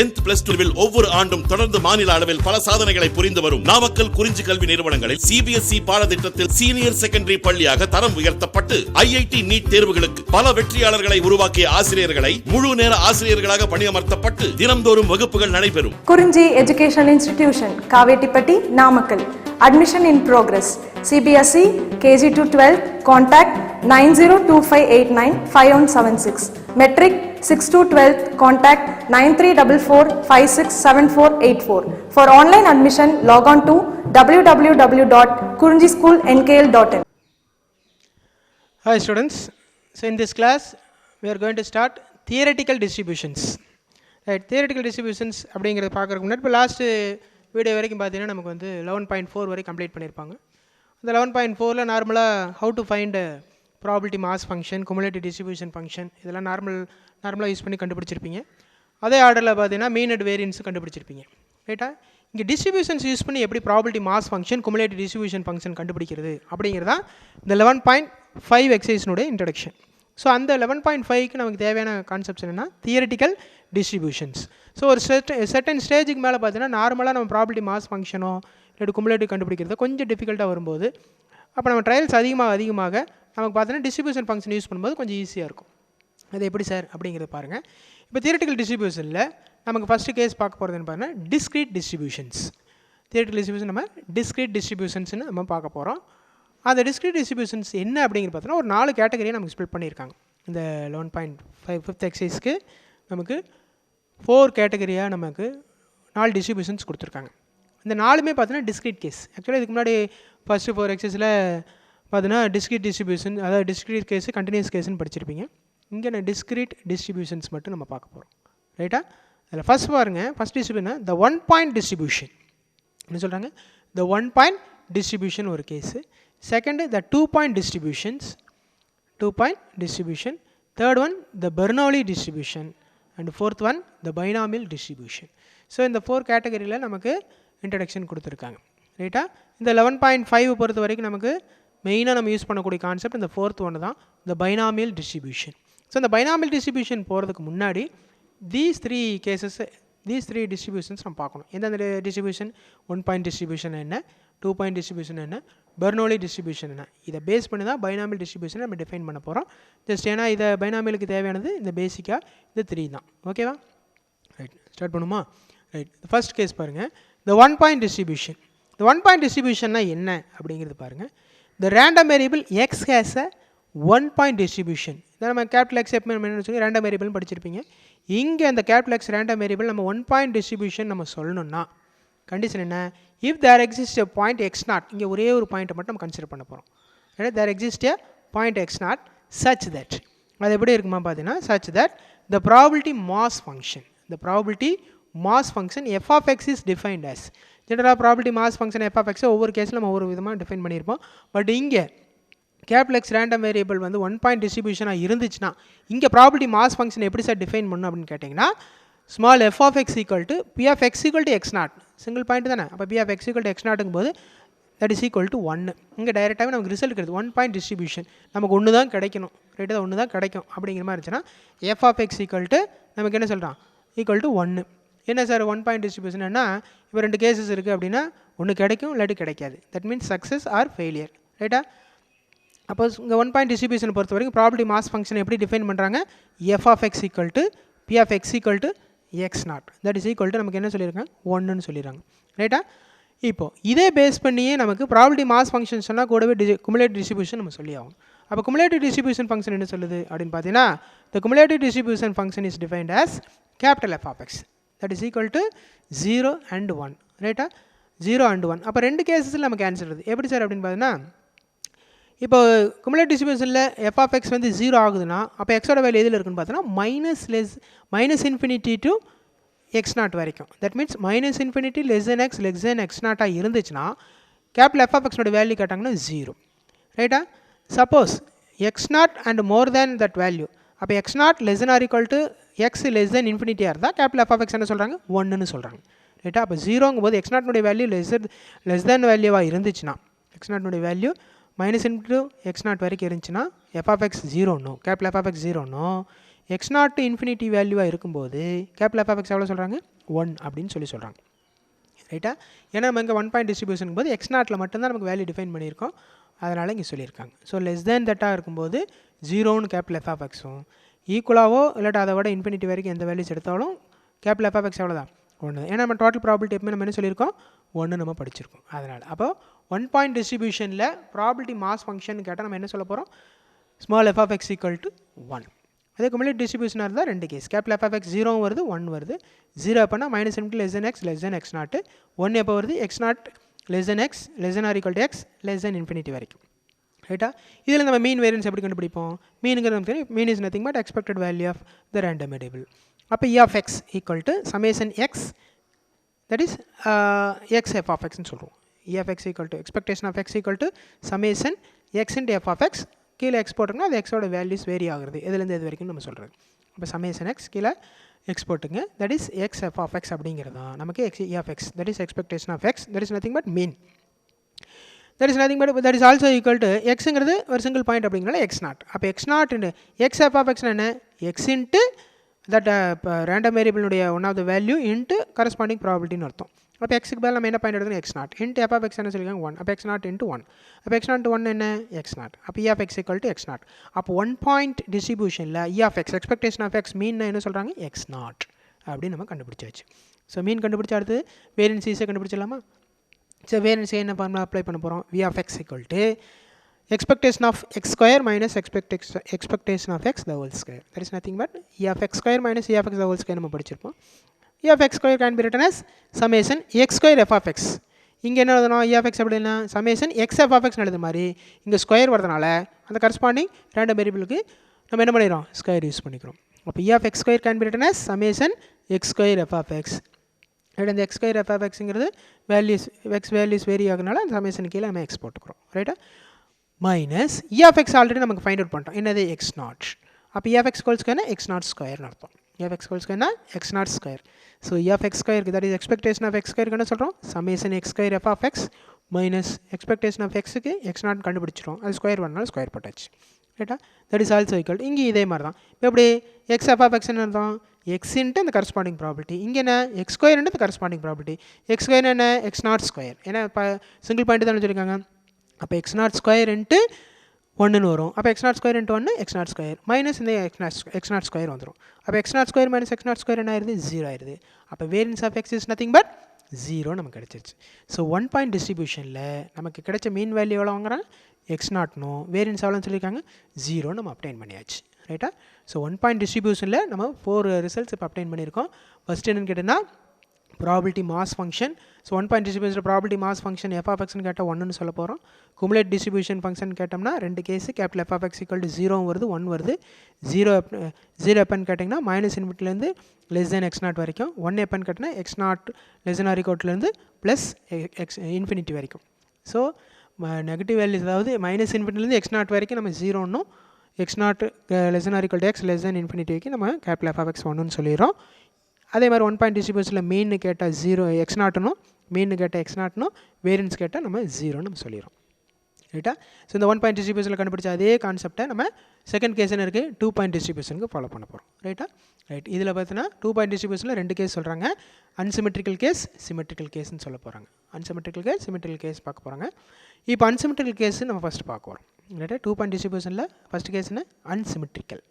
10th plus 2வில் ஒவ்வொரு ஆண்டும் தொடர்ந்து மாநில அளவில் பல சாதனைகளை புரிந்து வரும் நாமக்கல் குறிஞ்சி கல்வி நிறுவனங்களில் CBSE பாடத்திட்டத்தில் சீனியர் செகண்டரி பள்ளியாக தரம் உயர்த்தப்பட்டு IIT நீட் தேர்வுகளுக்கு பல வெற்றியாளர்களை உருவாக்கிய ஆசிரியர்களை முழு நேர ஆசிரியர்களாக பணியமர்த்தப்பட்டு தினம்தோறும் வகுப்புகள் நடைபெறும். குறிஞ்சி educational institution, Kavettipatti, Namakkal. Admission in progress. CBSE KG to 12. Contact 9025895176. Metric 6 to 12. Contact 9344567484. For online admission, log on to www.kurinjischoolnkl.in. Hi students. So in this class, we are going to start theoretical distributions. Right, theoretical distributions அப்படிங்கிறத பார்க்குறதுக்கு முன்னாடி இப்போ last video வரைக்கும் பார்த்தீங்கன்னா நமக்கு வந்து 11.4 வரை complete பண்ணியிருப்பாங்க. அந்த 11.4ல் நார்மலாக how to find probability mass function, cumulative distribution function இதெல்லாம் நார்மலாக யூஸ் பண்ணி கண்டுபிடிச்சிருப்பீங்க. அதே ஆர்டரில் பார்த்தீங்கன்னா மீன் அண்ட் வேரியன்ஸ் கண்டுபிடிச்சிருப்பீங்க. ரைட்டா? இங்கே டிஸ்ட்ரிபியூஷன்ஸ் யூஸ் பண்ணி எப்படி probability mass function, cumulative distribution function கண்டுபிடிக்கிறது அப்படிங்கிறதா இந்த 11.5 எக்ஸசைஸ்னுடைய இன்ட்ரடக்ஷன். ஸோ அந்த 11.5க்கு நமக்கு தேவையான கான்செப்ட்ஸ் என்னென்னா தியரிட்டிக்கல் டிஸ்ட்ரிபியூஷன்ஸ். ஸோ ஒரு செர்டன் ஸ்டேஜுக்கு மேலே பார்த்தீங்கன்னா நார்மலாக நம்ம ப்ராபபிலிட்டி மாஸ் ஃபங்க்ஷனோ இல்லை குமுலேட்டிவ் கண்டுபிடிக்கிறது கொஞ்சம் டிஃபிகல்ட்டாக வரும்போது அப்போ நம்ம ட்ரையல்ஸ் அதிகமாக நமக்கு பார்த்தீங்கன்னா டிஸ்ட்ரிபியூஷன் ஃபங்க்ஷன் யூஸ் பண்ணும்போது கொஞ்சம் ஈஸியாக இருக்கும். அது எப்படி சார் அப்படிங்கிறத பாருங்கள். இப்போ தியரிட்டிக்கல் டிஸ்ட்ரிபியூஷனில் நமக்கு ஃபஸ்ட்டு கேஸ் பார்க்க போகிறதுன்னு பாருங்கள் டிஸ்க்ரீட் டிஸ்ட்ரிபியூஷன்ஸ். தியரிட்டிக்கல் டிஸ்ட்ரிபியூஷன் நம்ம டிஸ்க்ரீட் டிஸ்ட்ரிபியூஷன்ஸ்னு நம்ம பார்க்க போகிறோம். அந்த டிஸ்க்ரீட் டிஸ்ட்ரிபியூஷன்ஸ் என்ன அப்படிங்கிற பார்த்தோன்னா ஒரு 4 கேட்டகரியை நமக்கு ஸ்ப்ளிட் பண்ணியிருக்காங்க. இந்த 11.5 ஃபிஃப்த் எக்ஸசைஸ்க்கு நமக்கு 4 கேட்டகரியாக நமக்கு 4 டிஸ்ட்ரிபியூஷன்ஸ் கொடுத்துருக்காங்க. இந்த 4மே பார்த்தீங்கன்னா டிஸ்க்ரீட் கேஸ். ஆக்சுவலாக இதுக்கு முன்னாடி ஃபஸ்ட்டு 4 எக்ஸசைஸில் பார்த்தீங்கன்னா டிஸ்க்ரீட் டிஸ்ட்ரிபியூஷன், அதாவது டிஸ்க்ரீட் கேஸு, கண்டினியூஸ் கேஸ்ன்னு படிச்சிருப்பீங்க. இங்கே நான் டிஸ்க்ரீட் டிஸ்ட்ரிபியூஷன்ஸ் மட்டும் நம்ம பார்க்க போகிறோம். ரைட்டா? அதில் ஃபஸ்ட் பாருங்கள், first distribution the 1 point distribution என்ன சொல்கிறாங்க, த 1 பாயிண்ட் டிஸ்ட்ரிபியூஷன் ஒரு case. Second the 2 point distributions, 2 point distribution. Third one the Bernoulli distribution and fourth one the binomial distribution. So இந்த 4 கேட்டகரியில் நமக்கு இன்ட்ரடக்ஷன் கொடுத்துருக்காங்க. ரைட்டா? இந்த 11.5 பொறுத்த வரைக்கும் நமக்கு மெயினாக நம்ம யூஸ் பண்ணக்கூடிய கான்செப்ட் இந்த 4th ஒன்று தான், இந்த பைனாமியல் டிஸ்ட்ரிபியூஷன். ஸோ இந்த பைனாமியல் டிஸ்ட்ரிபியூஷன் போகிறதுக்கு முன்னாடி தீஸ் 3 டிஸ்ட்ரிபியூஷன்ஸ் நம்ம பார்க்கணும். எந்தெந்த டிஸ்ட்ரிபியூஷன், 1 பாயிண்ட் டிஸ்ட்ரிபியூஷன் என்ன, 2 பாயிண்ட் டிஸ்ட்ரிபியூஷன் என்ன, பெர்னோலி டிஸ்ட்ரிபியூஷன் என்ன, இதை பேஸ் பண்ணி தான் பைனாமியல் டிஸ்ட்ரிபியூஷன் நம்ம டிஃபைன் பண்ண போகிறோம். ஜஸ்ட் ஏன்னா இதை பைனாமியலுக்கு தேவையானது இந்த பேசிக்காக இந்த 3 தான். ஓகேவா? ரைட், ஸ்டார்ட் பண்ணுமா? ரைட், ஃபர்ஸ்ட் கேஸ் பாருங்கள், இந்த 1 பாயிண்ட் டிஸ்ட்ரிபியூஷன். இந்த 1 பாயிண்ட் டிஸ்ட்ரிபியூஷன்னா என்ன அப்படிங்கிறது பாருங்கள். இந்த random variable X has a 1 point distribution. இதை நம்ம கேபிட்டல் எக்ஸ் எப்போ சொல்லி ரேண்டம் வேரியபிள்னு படிச்சிருப்பீங்க. இங்கே அந்த கேபிட்டல் எக்ஸ் ரேண்டம் வேரியபிள் நம்ம 1 பாயிண்ட் டிஸ்ட்ரிபியூஷன் நம்ம சொல்லணும்னா கண்டிஷன் என்ன, if there exist a point x naught, இங்கே ஒரே ஒரு பாயிண்ட்டை மட்டும் நம்ம கன்சிடர் பண்ண போகிறோம். There exist a point x naught such that, அது எப்படி இருக்குமா பார்த்தீங்கன்னா, such that the probability mass function, the probability mass function f of x is defined as. ஜெனரலாக probability mass function f of x ஒவ்வொரு கேஸில் நம்ம ஒவ்வொரு விதமாக டிஃபைன் பண்ணியிருப்போம். பட் இங்கே கேபிட்டல் எக்ஸ் ரேண்டம் வேரியபிள் வந்து 1 பாயிண்ட் டிஸ்ட்ரிபியூஷனாக இருந்துச்சுன்னா இங்கே ப்ராபபிலிட்டி மாஸ் ஃபங்க்ஷன் எப்படி சார் டிஃபைன் பண்ணணும் அப்படின்னு கேட்டிங்கன்னா, small f of x equal to p of x equal to x not, single point தானே. அப்போ p of x equal to x நாட்டுங்கும் போது தட் இஸ் ஈக்குவல் டு 1. இங்கே டைரெக்டாகவே நமக்கு ரிசல்ட் கிடையாது. 1 பாயிண்ட் டிஸ்ட்ரிபியூஷன் நமக்கு ஒன்று தான் கிடைக்கணும். ரைட்டு தான், ஒன்று தான் கிடைக்கும் அப்படிங்கிற மாதிரி இருந்துச்சுன்னா f of x equal to நமக்கு என்ன சொல்கிறான், ஈக்குவல் டு 1. என்ன சார் 1 பாயிண்ட் டிஸ்ட்ரிபியூஷன் என்ன, இப்போ 2 கேசஸ் இருக்குது அப்படின்னா ஒன்று கிடைக்கும் இல்லாட்டி கிடைக்காது. That means success or failure. ரைட்டா? அப்போ இங்கே 1 பாயிண்ட் டிஸ்ட்ரிபியூஷன் பொறுத்த வரைக்கும் ப்ராபபிலிட்டி மாஸ் ஃபங்க்ஷன் எப்படி டிஃபைன் பண்ணுறாங்க, f of x equal to p of x equal to x not, that is equal to நமக்கு என்ன சொல்லியிருக்காங்க, 1ன்னு சொல்லிடுறாங்க. ரைட்டா? இப்போது இதே பேஸ் பண்ணியே நமக்கு ப்ராபபிலிட்டி மாஸ் ஃபங்க்ஷன் சொன்னால் கூடவே குமுலேட்டிவ் டிஸ்ட்ரிபியூஷன் நம்ம சொல்லி ஆகும். அப்போ குமுலேட்டிவ் டிஸ்ட்ரிபியூஷன் ஃபங்க்ஷன் என்ன சொல்லுது அப்படின்னு பார்த்தீங்கன்னா, the cumulative distribution function is defined as capital f of x that is equal to 0 and 1. ரைட்டா? 0 and 1. அப்போ 2 கேஸஸில் நமக்கு ஆன்சர் வருது. எப்படி சார் அப்படின்னு பார்த்தீங்கன்னா, இப்போ குமுலேட்டிவ் டிஸ்ட்ரிபியூஷனில் f of x வந்து 0 ஆகுதுன்னா அப்போ எக்ஸோட வேல்யூ எதில் இருக்குன்னு பார்த்தோன்னா minus infinity to x naught வரைக்கும். That means minus infinity less than x நாட்டாக இருந்துச்சுன்னா கேபிட்டல் f of x நோட வேல்யூ கேட்டாங்கன்னா 0. ரைட்டா? Suppose x naught and more than that value, அப்போ x naught less than or equal to X less than இன்ஃபினிட்டியாக இருந்தால் capital f of x என்ன சொல்கிறாங்க, 1ன்னு சொல்கிறாங்க. ரைட்டா? அப்போ 0ங்கும் போது எக்ஸ் நாட்னுடைய வேல்யூ லெஸ் தென் வேல்யூவாக இருந்துச்சுன்னா, எக்ஸ் நாட்னுடைய value minus into x naught வரைக்கும் இருந்துச்சுன்னா f of x 0னும் கேபிட்டல் f of x 0னும், எக்ஸ் நாட் இன்ஃபினிட்டி வேல்யூவாக இருக்கும்போது கேபிட்டல் எஃப் ஆஃப் எக்ஸ் எவ்வளோ சொல்கிறாங்க 1 அப்படின்னு சொல்கிறாங்க ரைட்டா. ஏன்னா நம்ம இங்கே 1 பாயிண்ட் டிஸ்ட்ரிபியூஷன் போது எக்ஸ் நாட்டில் மட்டும்தான் நமக்கு வேல்யூ டிஃபைன் பண்ணியிருக்கோம், அதனால் இங்கே சொல்லியிருக்காங்க. ஸோ லெஸ் தேன் தட்டாக இருக்கும்போது 0ன்னு கேபிட்டல் எஃப் ஆஃப் எக்ஸும் ஈக்குவலாகவோ இல்லாட்டா அதை விட இன்ஃபினிட்டி வரைக்கும் எந்த வேல்யூஸ் எடுத்தாலும் கேபிட்டல் எஃப் ஆஃப் எக்ஸ் எவ்வளோ தான் 1. ஏன்னா நம்ம டோட்டல் ப்ராபிலிட்டி எப்பவுமே நம்ம என்ன சொல்லியிருக்கோம் 1 நம்ம படிச்சிருக்கோம். அதனால் அப்போ 1 பாயிண்ட் டிஸ்ட்ரிபியூஷனில் ப்ராபிலிட்டி மாஸ் ஃபங்க்ஷன் கேட்டால் நம்ம என்ன சொல்ல போகிறோம், small F of X equal to 1. அதே கம்ப்ளீட் டிஸ்ட்ரிபியூஷனாக இருந்தால் 2 case, capital F of X 0 வருது 1 வருது. 0 அப்போனா minus into less than X less than X naught. 1 எப்போ வருது X naught less than X less than or equal to X less than infinity வரைக்கும் ரைட்டா. இதில் நம்ம மீன் வேரியன்ஸ் எப்படி கண்டுபிடிப்போம், மீனுங்கிறது நமக்கு தெரியும், mean is nothing but expected value of the random variable. அப்போ இ of X equal to summation x that is x f of எக்ஸ்னு சொல்கிறோம். E of X equal to expectation of X equal to summation x into F of x. கீழே x போட்டுங்க, அது எக்ஸோட values vary ஆகுறது எதுலேருந்து எது வரைக்கும் நம்ம சொல்கிறது. அப்போ சமேஷன் எக்ஸ் கீழே எக்ஸ் போட்டுங்க, that is x f of x அப்படிங்கிறது தான் நமக்கு x E of x that is expectation of x that is nothing but mean. That is nothing but that is also equal to எக்ஸுங்கிறது ஒரு single point அப்படிங்கிறனால x naught. அப்போ x naught x f of எக்ஸ்னா என்ன, x into that random வேரியபிளுடைய one of the value into corresponding ப்ராபிலிட்டின்னு அர்த்தம். அப்போ எக்ஸுக்கு பதில் நம்ம என்ன பாயிண்ட் எடுக்கணும் X naught into F of X என்ன சொல்லியிருக்காங்க 1. அப்போ எக்ஸ் நாட் இன்ட்டு 1. அப்போ எக்ஸ் நாட் 1 என்ன எக்ஸ் நாட். அப்போ இ of X equal to x naught. அப்போ 1 பாயிண்ட் டிஸ்ட்ரிபியூஷனில் E of x expectation of x mean என்ன சொல்கிறாங்க எக்ஸ் நாட் அப்படின்னு நம்ம கண்டுபிடிச்சாச்சு. ஸோ மீன் கண்டுபிடிச்ச அடுத்து வேரியன்ஸ் ஈஸியாக கண்டுபிடிச்சிடலாமா. ஸோ வேரியன்ஸ் என்ன ஃபார்முலா அப்ளை பண்ண போகிறோம், V of X equal to expectation of x square minus expectation of x the whole square. That is nothing but e of x square minus e of x the whole square நம்ம படிச்சிருப்போம். e of x square can be written as summation x square f of x. இங்கே என்ன எழுதணும் e of x அப்படின்னா summation x f of x எழுதுற மாதிரி இங்கே square வரதுனால அந்த கரஸ்பாண்டிங் ரேண்டம் வேரியபிளுக்கு நம்ம என்ன பண்ணிடுறோம் ஸ்கொயர் யூஸ் பண்ணிக்கிறோம். அப்போ e of x square can be written as summation x square f of x. இந்த x square f of xங்கிறது வேல்யூஸ் x வேல்யூஸ் வேரி ஆகுறதுனால அந்த சமேஷன் கீழே நம்ம x போட்டுக்கிறோம் ரைட்டா. Minus E of x already நமக்கு ஃபைண்ட் அவுட் பண்ணிட்டோம், என்னது எக்ஸ் நாட். அப்போ இ ஆஃப் எக்ஸ் கோல்ஸ்க்கு எக்ஸ் நாட் ஸ்கொயர்னு அர்த்தம். இ ஆஃப் எக்ஸ் கோல்ஸ்க்கு x naught square. So E of x ஸ்கொயருக்கு that is expectation of x ஸ்கொயருக்கு என்ன சொல்கிறோம் summation x square f of x minus expectation of எக்ஸுக்கு எக்ஸ் நாட் கண்டுபிடிச்சிரும், அது ஸ்கொயர் வரனால ஸ்கொயர் போட்டாச்சு ரைட்டா. தட் இஸ் ஆல்சோ ஈக்குவல் இங்கே இதே மாதிரி தான். இப்போ எப்படி எக்ஸ் எஃப் ஆஃப் எக்ஸ்ன்னு அர்த்தம் எக்ஸ் இன்ட்டு அந்த கரஸ்பாண்டிங் ப்ராபர்ட்டி, இங்கே என்ன எக்ஸ் ஸ்கொயர் இன்ட்டு அந்த கரஸ்பாண்டிங் ப்ராபர்ட்டி. எக்ஸ் ஸ்கொயர் என்ன எக்ஸ் நாட் ஸ்கொயர், ஏன்னா இப்போ சிங்கிள் பாயிண்ட் தான் சொல்லியிருக்காங்க. அப்போ எக்ஸ் நாட் ஸ்கொயர் இன்ட்டு 1ன்னு வரும். அப்போ x naught square into 1 x naught square minus இந்த எக்ஸ் நாட் ஸ்கொயர் வந்துடும். அப்போ x naught square minus x naught square என்ன ஆயிருது 0 ஆயிருது. அப்போ variance of x is nothing but 0 நமக்கு கிடச்சிருச்சு. ஸோ 1 பாயிண்ட் டிஸ்ட்ரிபியூஷனில் நமக்கு கிடைச்ச மீன் வேல்யூ எவ்வளோ வாங்குறாங்க எக்ஸ் நாட்னும் வேரியன்ஸ் எவ்வளோன்னு சொல்லியிருக்காங்க 0 நம்ம அப்டைன் பண்ணியாச்சு ரைட்டா. ஸோ 1 பாயிண்ட் டிஸ்ட்ரிபியூஷனில் நம்ம 4 ரிசல்ட்ஸ் இப்போ அப்டைன் பண்ணியிருக்கோம். ஃபஸ்ட் என்னென்னு கேட்டிங்கன்னா probability mass function. So 1 point distribution probability mass function f of எக்ஸ்னு கேட்டால் 1ன்னு சொல்ல போகிறோம். குமுலேட் டிஸ்ட்ரிபியூஷன் ஃபங்க்ஷன் கேட்டோம்னா 2 case capital F of X equal to 0 வருது 1 வருது. 0 எப்பன்னு கேட்டிங்கன்னா மைனஸ் இன்ஃபினிட்டிலேருந்து லெஸ் தென் எக்ஸ் நாட் வரைக்கும். 1 எப்பன்னு கேட்டிங்கன்னா x naught less than or ஈக்குவல்லேருந்து ப்ளஸ் எக்ஸ் இன்ஃபினிட்டி வரைக்கும். ஸோ நெகட்டிவ் வேல்யூஸ் அதாவது மைனஸ் இன்ஃபினிட்டிலேருந்து எக்ஸ் நாட் வரைக்கும் நம்ம 0ன்னும் x naught less than or equal to X less than infinity வரைக்கும் நம்ம கேபிட்டல் எஃப் ஆஃப் எக்ஸ் 1ன்னு சொல்லிடுறோம். அதே மாதிரி 1 பாயிண்ட் டிஸ்ட்ரிபியூஷனில் மெயின்னு கேட்டால் 0 எக்ஸ் நாட்னும் மெயின்னு கேட்டால் எக்ஸ் நாட்னும் வேரியன்ஸ் கேட்டால் நம்ம 0ன்னு நம்ம சொல்லிடுறோம் ரைட்டா. ஸோ இந்த 1 பாயிண்ட் டிஸ்ட்ரிபியூஷனில் கண்டுபிடிச்ச அதே கான்செப்டை நம்ம செகண்ட் கேஸ் என்ன இருக்குது 2 பாயிண்ட் டிஸ்ட்ரிபியூஷனுக்கு ஃபாலோ பண்ண போகிறோம் ரைட்டா. ரைட் இதில் பார்த்தீங்கன்னா 2 பாயிண்ட் டிஸ்ட்ரிபியூஷனில் 2 கேஸ் சொல்கிறாங்க, அன்சிமெட்ரிக்கல் கேஸ் சிமெட்ரிக்கல் கேஸ்ன்னு சொல்ல போகிறாங்க. அன்சிமெட்ரிக்கல் கேஸ் சிமெட்ரிக்கல் கேஸ் பார்க்க போகிறாங்க. இப்போ அன்சிமெட்ரிக்கல் கேஸ் நம்ம ஃபஸ்ட்டு பார்க்க போகிறோம் ரைட்டா. 2 பாயிண்ட் டிஸ்ட்ரிபியூஷனில் ஃபஸ்ட் கேஸ் என்ன unsymmetrical.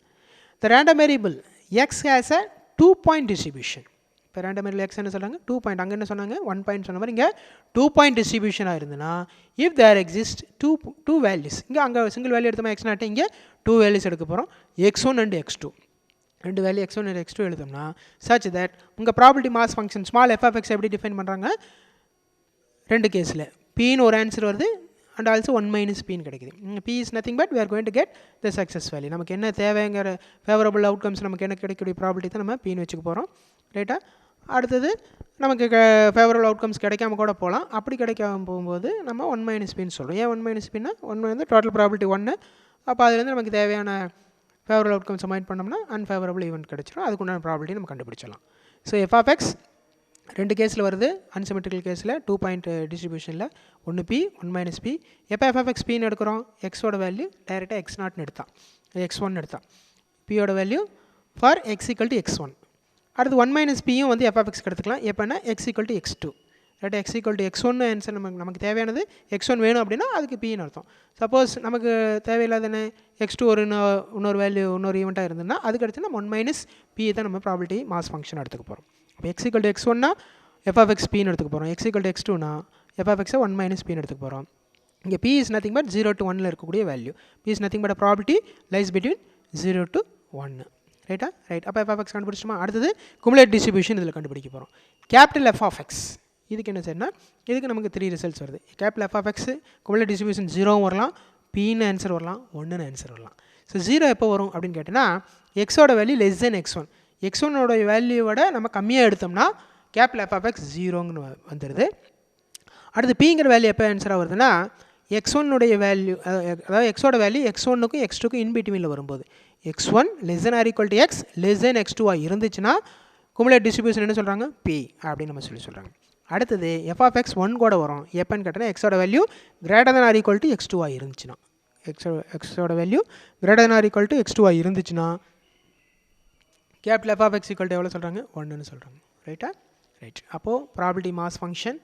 The random variable X has a 2 point distribution. இப்போ ரேண்டம் வேரியபிள் எக்ஸ் என்ன சொல்கிறாங்க 2 பாயிண்ட், அங்கே என்ன சொன்னாங்க 1 பாயிண்ட் சொன்ன மாதிரி இங்கே 2 பாயிண்ட் டிஸ்ட்ரிபியூஷனாக இருந்ததுன்னா if there exist two values, இங்கே அங்கே சிங்கிள் வேல்யூ எடுத்தோம்னா எக்ஸ் நாட்டு இங்கே 2 வேல்யூஸ் எடுக்க போகிறோம் x1 அண்ட் x2. 2 வேல்யூ x1 அண்ட் x2 எழுதோம்னா சச் தட் உங்கள் probability mass function small F of x எப்படி டிஃபைன் பண்ணுறாங்க 2 கேஸில் பின்னு ஒரு ஆன்சர் வருது அண்ட் ஆல்சோ 1 மைனஸ் பின்னு கிடைக்குது. P is nothing but we are going to get the success value. நமக்கு என்ன தேவைங்கிற ஃபேவரபிள் அவுட்கம்ஸ் நமக்கு என்ன கிடைக்கக்கூடிய ப்ராபிலிட்டி தான் நம்ம பின்னு வச்சுக்க போகிறோம் ரைட்டா. அடுத்தது நமக்கு ஃபேவரபிள் அவுட்கம்ஸ் கிடைக்காம கூட போகலாம். அப்படி கிடைக்காம போகும்போது நம்ம 1 மைனஸ் பின்னு சொல்கிறோம். ஏன் 1 மைனஸ் பின்னா 1 வந்து டோட்டல் ப்ராபிலிட்டி 1. அப்போ அதுலேருந்து நமக்கு தேவையான ஃபேவரபிள் அவுட்கம்ஸ் மைண்ட் பண்ணோம்னா அன்ஃபேவரபிள் ஈவெண்ட் கிடச்சிடும், அதுக்குண்டான ப்ராபிலிட்டி நம்ம கண்டுபிடிச்சலாம். ஸோ எஃப் ஆஃப் எக்ஸ் 2 கேஸில் வருது. அன்சிமெட்ரிக்கல் கேஸில் 2 பாயிண்ட் டிஸ்ட்ரிபியூஷனில் 1 பி 1 மைனஸ் பி. எப்போ எஃப் ஆஃப் எக்ஸ் பின்னு எடுக்கிறோம் எக்ஸோட வேல்யூ டைரெக்டாக எக்ஸ் நாட்னு எடுத்தான் x1 எடுத்தான். பியோட value for x equal to x1. அடுத்து 1 மைனஸ் பியும் வந்து எஃப்எக்ஸ்க்கு எடுத்துக்கலாம். எப்போனா X equal to x2. Right, X equal to x1 answer நமக்கு தேவையானது x1 வேணும் அப்படின்னா அதுக்கு பின்னு அர்த்தம். சப்போஸ் நமக்கு தேவையில்லாத என்ன x2 இன்னொரு வேல்யூ இன்னொரு ஈவெண்ட்டாக இருந்ததுன்னா அதுக்கு அடுத்து நம்ம 1 மைனஸ் பி தான் நம்ம ப்ராபபிலிட்டி மாஸ் ஃபங்க்ஷன் எடுத்துக்க போகிறோம். அப்போ எக்ஸ் ஈக்குவல் டு x1னா எஃப்எக்ஸ் பின்னு எடுத்துக்க போகிறோம். எக்ஸ் ஈக்குவல் டு x2னா எஃப்எக்ஸை 1 மைனஸ் பின்னு எடுத்துக்க போகிறோம். இங்கே p is nothing but 0 to 1ல இருக்கக்கூடிய value. p is nothing but probability lies between 0 to 1. ரைட்டா? ரைட். அப்போ எஃப்எக்ஸ் கண்டுபிடிச்சிட்டோமா? அடுத்தது குமுலேட் டிஸ்ட்ரிபியூஷன் இதில் கண்டுபிடிக்க போகிறோம். கேபிட்டல் எஃப்எக்ஸ் இதுக்கு என்ன செய்யணும்னா இதுக்கு நமக்கு 3 ரிசல்ட்ஸ் வருது. கேபிட்டல் எஃப்எக்ஸ் குமுலேட் டிஸ்ட்ரிபியூஷன் 0 வரலாம், பின்னு ஆன்சர் வரலாம், 1ன்னு ஆன்சர் வரலாம். ஸோ 0 எப்போ வரும் அப்படின்னு கேட்டிங்கன்னா எக்ஸோட வேல்யூ லெஸ் தென் x1. x1ஓட வேல்யூவோட நம்ம கம்மியாக எடுத்தோம்னா கேபிட்டல் எஃப்எக்ஸ் 0ன்னு வந்துடுது. அடுத்து பிங்கிற வேல்யூ எப்போ ஆன்சராக வருதுன்னா x1உடைய வேல்யூ, அதாவது எக்ஸோட வேல்யூ x1க்கும் x2க்கும் இன்பிட்வீனில் வரும்போது x1 less than or equal to X less than x2 இருந்துச்சுன்னா குமுலேட் டிஸ்ட்ரிபியூஷன் என்ன சொல்கிறாங்க? p அப்படின்னு நம்ம சொல்கிறாங்க. அடுத்தது எஃப்எக்ஸ் 1 கூட வரும். எப்போன்னு கேட்டால் எக்ஸோட value greater than or equal to x2 இருந்துச்சுன்னா, எக்ஸோட value greater than or equal to x2 இருந்துச்சுன்னா கேபிட்டல் எஃப்எக்ஸ் ஈக்குவல் டு எவ்வளோ சொல்கிறாங்க? 1ன்னு சொல்கிறாங்க. ரைட்டா? ரைட். அப்போது ப்ராபபிலிட்டி மாஸ் ஃபங்க்ஷன்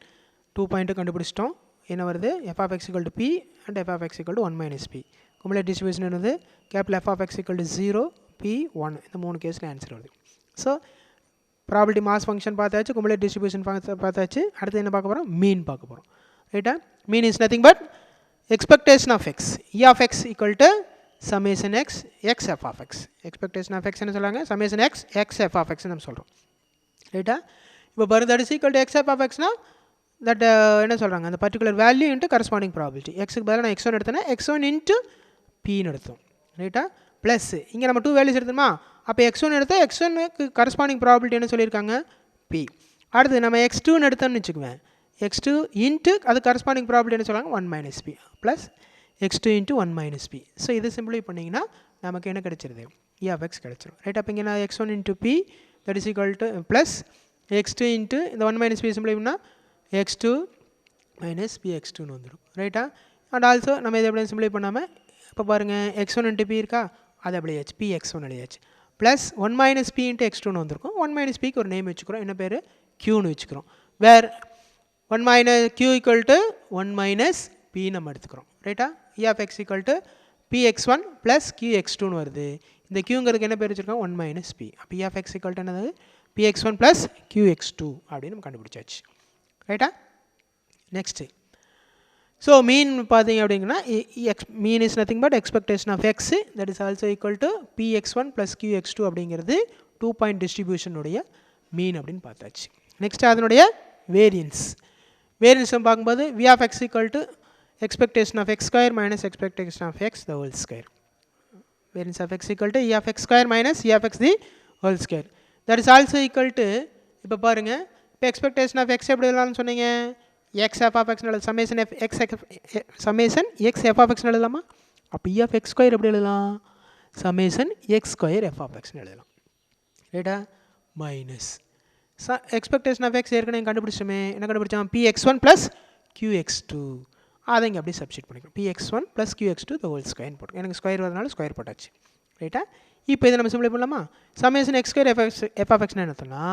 2 பாயிண்ட்டு கண்டுபிடிச்சிட்டோம். என்ன வருது? F x equal to p and f x equal to 1 minus p. Cumulative distribution என்னது? Capital f x equal to 0, p 1. இந்த 3 கேஸில் ஆன்சர் வருது. ஸோ ப்ராபபிலிட்டி மாஸ் ஃபங்க்ஷன் பார்த்தாச்சு, குமுலேட் டிஸ்ட்ரிபியூஷன் பார்த்தாச்சு. அடுத்து என்ன பார்க்க போகிறோம்? மீன் பார்க்க போகிறோம். ரைட்டா? Mean is nothing but expectation of x. E of X equal to summation x x f of x. Expectation of X என்ன சொல்கிறாங்க? Summation x x f of x நம்ம சொல்கிறோம். ரைட்டா? இப்போ பாருங்க that is equal to x f of எக்ஸ்னா தட் என்ன சொல்கிறாங்க? அந்த particular value into corresponding probability. எக்ஸுக்கு பதிலாக நான் x1 எடுத்தேன்னா x1 இன்ட்டு பின்னு எடுத்தோம். ரைட்டா? ப்ளஸ் இங்கே நம்ம 2 வேல்யூஸ் எடுத்தோமா? அப்போ x1 எடுத்தால் x1க்கு கரஸ்பாண்டிங் ப்ராபிலிட்டி என்ன சொல்லியிருக்காங்க? p. அடுத்து நம்ம x2ன்னு எடுத்தோம்னு வச்சுக்குவேன், x2 இன்ட்டு அது கரஸ்பாண்டிங் ப்ராபிலிட்டி என்ன சொல்கிறாங்க? 1 minus p plus x2 into 1 minus p. So இது சிம்பிளை பண்ணிங்கன்னா நமக்கு என்ன கிடைச்சிருது? e ஆஃப் எக்ஸ் கிடைச்சிரும். ரைட்? அப்போ இங்கே நான் x1 into p that is equal to plus x2 into இந்த 1 மைனஸ் பி சிம்பிளை பண்ணால் x2 மைனஸ் பி x2ன்னு வந்துடும். ரைட்டா? அண்ட் ஆல்சோ நம்ம இதை எப்படி சிம்பிளை பண்ணாமல் இப்போ பாருங்கள் x1 இன்ட்டு பி இருக்கா, அது அப்படியே ஆச்சு, பி x1 எழுதியாச்சு. ப்ளஸ் 1 மைனஸ் பி இன்ட்டு x2ன்னு வந்திருக்கும். 1 மைனஸ் பிக்கு ஒரு நேம் வச்சுக்கிறோம். என்ன பேர்? க்யூன்னு வச்சுக்கிறோம். Where 1 minus q equal to 1 minus p நம்ம எடுத்துக்கிறோம். ரைட்டா? E of X equal to p x1 plus q x2ன்னு வருது. இந்த க்யூங்கிறதுக்கு என்ன பேர் வச்சுருக்கோம்? 1 மைனஸ் பி. அப்போ இ ஆஃப் எக்ஸ் ஈக்குவல் டு என்னது? P x1 plus q x2 அப்படின்னு நம்ம கண்டுபிடிச்சாச்சு. ரைட்டா? நெக்ஸ்ட்டு ஸோ மீன் பார்த்தீங்க அப்படிங்கன்னா mean is nothing but expectation of x that is also equal to p x1 plus q x2 அப்படிங்கிறது 2 point டிஸ்ட்ரிபியூஷனுடைய மீன் அப்படின்னு பார்த்தாச்சு. நெக்ஸ்ட் அதனுடைய வேரியன்ஸ் பார்க்கும்போது V of X equal to expectation of x square minus expectation of x the whole square. Variance of x equal to e of x square minus e of x the whole square. That is also equal to இப்போ பாருங்க இப்போ expectation of x எப்படி எழுதலாம்னு சொன்னீங்க? x f of x summation f x summation x f of x எழுதலாமா? அப்போ e of x square எப்படி எழுதலாம்? summation x square f of x எழுதலாம். ரைட்டா? மைனஸ் expectation of x ஏற்கனவே கண்டுபிடிச்சோமே, என்ன கண்டுபிடிச்சோம்? px1 plus qx2. அதை இங்கே அப்படியே சப்ஸ்டிட் பண்ணிக்கிறோம். px1 plus qx2 the whole square போட்டு எனக்கு ஸ்கொயர் வரதுனால ஸ்கொயர் போட்டாச்சு. ரைட்டா? இப்போ இதை நம்ம சிம்பிளை பண்ணலாமா? Summation x square f of எக்ஸ்னா என்னன்னா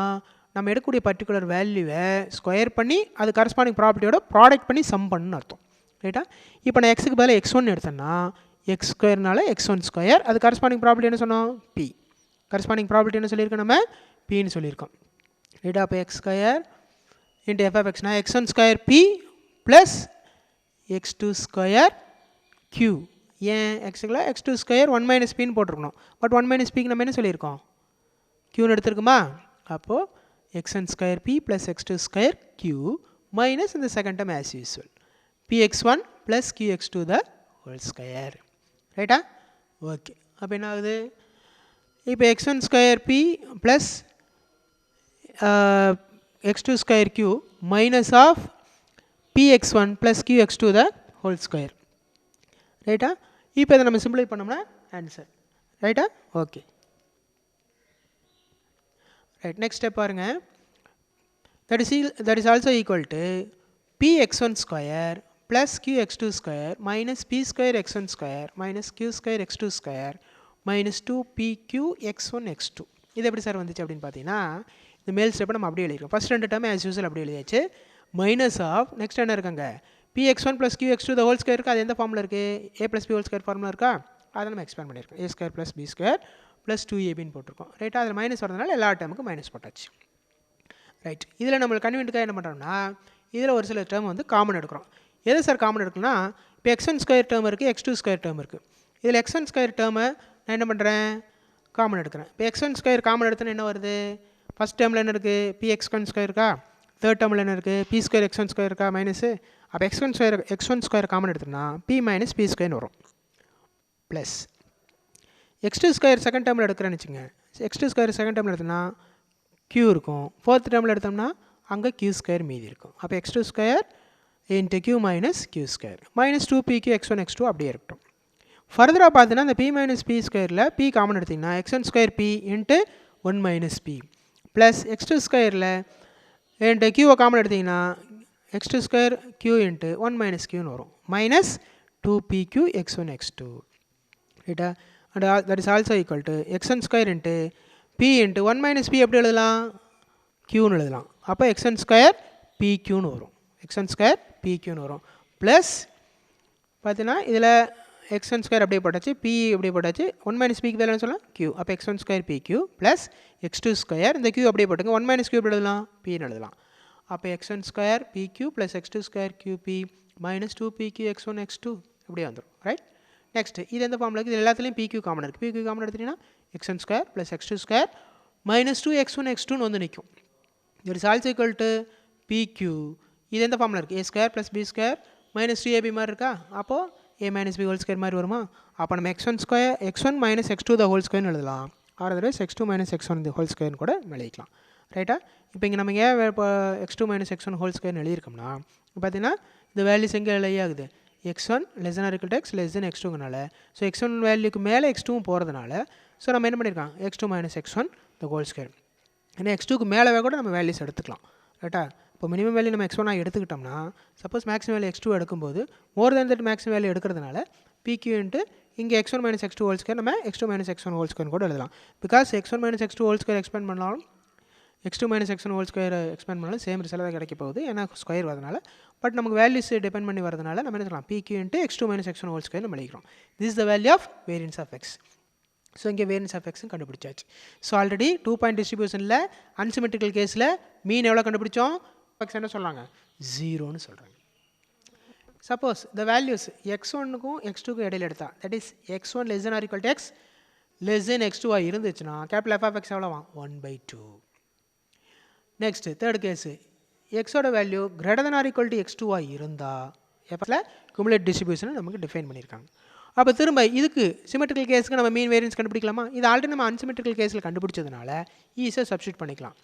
நம்ம எடுக்கக்கூடிய பர்டிகுலர் வேல்யூவை ஸ்கொயர் பண்ணி அது கரஸ்பாண்டிங் ப்ராப்பர்ட்டியோட ப்ராடக்ட் பண்ணி சம் பண்ணுன்னு அர்த்தம். ரைட்டா? இப்போ நான் எக்ஸுக்கு பதிலாக x1 எடுத்தேன்னா எக்ஸ் ஸ்கொயர்னால x1 ஸ்கொயர், அது கரஸ்பாண்டிங் ப்ராப்பர்ட்டி என்ன சொன்னோம்? p. கரஸ்பாண்டிங் ப்ராப்பர்ட்டி என்ன சொல்லியிருக்கோம்? நம்ம pன்னு சொல்லியிருக்கோம். ரைட்டா? அப்போ x square into F of எக்ஸ்னா x1 square p plus x2 square q. ஏன் எக்ஸுக்குள்ள x2 ஸ்கொயர் 1 மைனஸ் பின்னு போட்டிருக்கணும். பட் 1 மைனஸ் பிக்கு நம்ம என்ன சொல்லியிருக்கோம்? க்யூன்னு எடுத்துருக்குமா? அப்போது x1 square p plus x2 square q minus இந்த second time as usual px1 plus qx2 the whole square. ரைட்டா? ஓகே. அப்போ என்ன ஆகுது? இப்போ x1 square p plus x2 square q minus of px1 plus qx2 the whole square. ரைட்டா? இப்போ இதை நம்ம சிம்பிளை பண்ணோம்னா ஆன்சர். ரைட்டா? ஓகே. ரைட். நெக்ஸ்ட் ஸ்டெப் பாருங்க. that is also equal to px1 square plus qx2 square minus p square x1 square minus q square x2 square minus 2pq x1 x2 இது எப்படி சார் வந்துச்சு அப்படின்னு பார்த்தீங்கன்னா இந்த மேல் ஸ்டெப்பை நம்ம அப்படியே எழுதிருக்கோம் ஃபஸ்ட் ரெண்டு டேர்ம் ஆஸ் யூஸ்வல் அப்படியே எழுதியாச்சு மைனஸ் ஆஃப் நெக்ஸ்ட் என்ன இருக்காங்க px1 plus qx2 the whole square இருக்குது அது எந்த ஃபார்மில் இருக்குது a plus b whole square formula இருக்கா அதை நம்ம எக்ஸ்பேண்ட் பண்ணியிருக்கோம் a square plus b square plus 2ab போட்டிருக்கோம் ரைட்டா அதில் மைனஸ் வரதுனால எல்லா டேர்முக்கும் மைனஸ் போட்டாச்சு ரைட் இதில் நம்மளுக்கு கன்வீனியன்ட்டுக்காக என்ன பண்ணுறோம்னா இதில் ஒரு சில டேர்ம் வந்து காமன் எடுக்கிறோம் எது சார் காமன் எடுக்கணும்னா இப்போ x1 ஸ்கொயர் டேர்ம் இருக்குது x2 ஸ்கொயர் டேர்ம் இருக்குது இதில் x1 ஸ்கொயர் டேர்மை நான் என்ன பண்ணுறேன் காமன் எடுக்கிறேன் இப்போ x1 ஸ்கொயர் காமன் எடுத்தோன்னு என்ன வருது ஃபஸ்ட் டேர்மில் என்ன இருக்குது px1 ஸ்கொயர் இருக்கா தேர்ட் டேர்மில் என்ன இருக்குது p ஸ்கொயர் x1 ஸ்கொயர் இருக்கா மைனஸு அப்போ x1 ஸ்கொயர் காமன் எடுத்தோம்னா p மைனஸ் p ஸ்கொயர்னு வரும் ப்ளஸ் x2 ஸ்கொயர் செகண்ட் டேர்மில் எடுக்கிறேன்னு வச்சுங்க x2 ஸ்கொயர் செகண்ட் டேர்மில் எடுத்தோம்னா q இருக்கும் ஃபோர்த் டேர்மில் எடுத்தோம்னா அங்கே q ஸ்கொயர் மீதி இருக்கும் அப்போ x2 square into q minus q square minus 2pq x1 x2 அப்படியே இருக்கட்டும் ஃபர்தராக பார்த்தீங்கன்னா இந்த p minus p ஸ்கொயரில் p common எடுத்திங்கன்னா x1 square p into 1 minus p plus x2 ஸ்கொயரில் into q common எடுத்திங்கன்னா x2 square q into 1 minus qன்னு வரும் minus 2pq x1 x2 ரைட்டா and that is also equal to x1 square into p into 1 minus p எப்படி எழுதலாம் qன்னு எழுதலாம் அப்போ x1 square pqன்னு வரும் x1 square pqன்னு வரும் plus பார்த்தீங்கன்னா இதில் x1 ஸ்கொயர் அப்படியே போட்டாச்சு p அப்படியே போட்டாச்சு 1 மைனஸ் பிக்கு பதிலாக சொல்லலாம் q அப்போ x1 square pq plus x2 square இந்த q அப்படியே போட்டுங்க 1 மைனஸ் q எப்படி எழுதலாம் pன்னு எழுதலாம் அப்போ x1 square pq plus x2 square qp minus 2pq x1 x2 இப்படியே வந்துடும் ரைட் நெக்ஸ்ட் இது எந்த ஃபார்மில் இருக்குது இது எல்லாத்துலேயும் pq காமன் இருக்குது pq காமன் எடுத்திங்கன்னா x1 square plus x2 square minus 2x1 x2ன்னு வந்து நிற்கும் it is also equal to pq இது எந்த ஃபார்மில் இருக்குது a square plus b square minus 2ab மாதிரி இருக்கா அப்போது a minus b whole square மாதிரி வருமா அப்போ நம்ம x1 minus x2 the whole ஸ்கொயர்னு எழுதலாம் or otherwise x2 minus x1 the whole ஸ்கொயர்னு கூட எழுதிக்கலாம் ரைட்டா இப்போ இங்கே நம்ம ஏன் இப்போ x2 மைனஸ் x1 ஹோல் ஸ்கொயர்னு எழுதியிருக்கோம்னா பார்த்தீங்கன்னா இந்த வேல்யூஸ் எங்கே லே ஆகுது x1 less than or equal to x less than x2ங்கனால ஸோ x1 வேல்யூக்கு மேலே x2வும் போகிறதுனால ஸோ நம்ம என்ன பண்ணியிருக்கோம் x2 மைனஸ் x1 த ஹோல் ஸ்கொயர் ஏன்னா x2க்கு மேலே கூட நம்ம வேல்யூஸ் எடுத்துக்கலாம் ரைட்டா இப்போ மினிமம் வேல்யூ நம்ம x1 எடுத்துக்கிட்டோம்னா சப்போஸ் மேக்ஸிமம் வேல்யூ x2 எடுக்கும்போது மோர் தேன் தட் மேக்ஸிமம் வேல்யூ எடுக்கிறதுனால pq இன்ட்டு இங்கே x1 minus x2 whole square நம்ம x2 minus x1 whole square கூட எழுதலாம் because x1 minus x2 whole square expand பண்ணாலும் x2 minus x1 whole square expand பண்ணாலும் same result தான் கிடைக்க போகுது ஏன்னா ஸ்கொயர் வரதுனால பட் நமக்கு வேல்யூஸ் டிபெண்ட் பண்ணி வரதுனால நம்ம என்ன சொல்லலாம் pq into x2 minus x1 whole square நம்ம எழுதிக்கிறோம் this is the value of variance of x so இங்கே வேரியன்ஸ் ஆஃப் எக்ஸும் கண்டுபிடிச்சாச்சு ஸோ ஆல்ரெடி 2 பாயிண்ட் டிஸ்ட்ரிபியூஷனில் அன்சிமெட்ரிக்கல் கேஸில் மீன் எவ்வளோ கண்டுபிடிச்சோம் எக்ஸ் என்ன சொல்கிறாங்க ஜீரோன்னு சொல்கிறாங்க சப்போஸ் த வேல்யூஸ் x1க்கும் x2க்கும் இடையில எடுத்தா that is x1 less than or equal to x less than x2 இருந்துச்சுன்னா கேபிட்டல் f of x எவ்வளோவா 1/2 நெக்ஸ்ட் தேர்ட் கேஸு எக்ஸோட value greater than or equal to x2 இருந்தால் எஃப்ல குமுலேட் டிஸ்ட்ரிபியூஷனை நமக்கு டிஃபைன் பண்ணியிருக்காங்க அப்போ திரும்ப இதுக்கு சிமெட்ரிக்கல் கேஸுக்கு நம்ம மீன் வேரியன்ஸ் கண்டுபிடிக்கலாமா இது ஆல்ரெடி நம்ம அன்சிமெட்ரிக்கல் கேஸில் கண்டுபிடிச்சதுனால ஈஸியாக சப்ஸ்டியூட் பண்ணிக்கலாம்